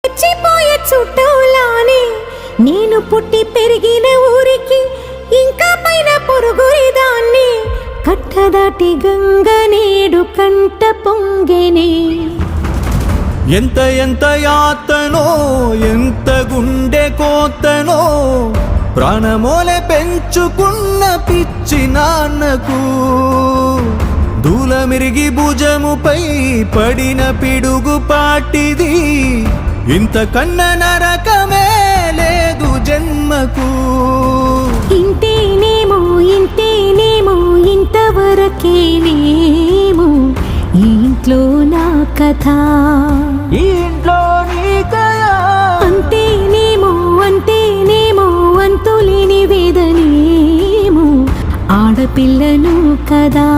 చచ్చిపోయే చుట్టూలానే నేను పుట్టి పెరిగిన ఊరికి ఇంకా పైన పొరుగురిదాన్ని కట్టదాటి గంగ నేడు కంట పొంగెనే ఎంత ఎంత యాతనో ఎంత గుండె కోతనో ప్రాణమోలే పెంచుకున్న పిచ్చి నాన్నకు దూలమిరిగి భుజముపై పడిన పిడుగు పాటిది ఇంత కన్న నరకమే లేదు జన్మకు ఇంతేనేమో ఇంతవరకేనేమో ఈ ఇంట్లో నా కథ ఈ ఇంట్లో నీ కథ అంతేనేమో అంతులేని వేదనేమో ఆడపిల్లను కదా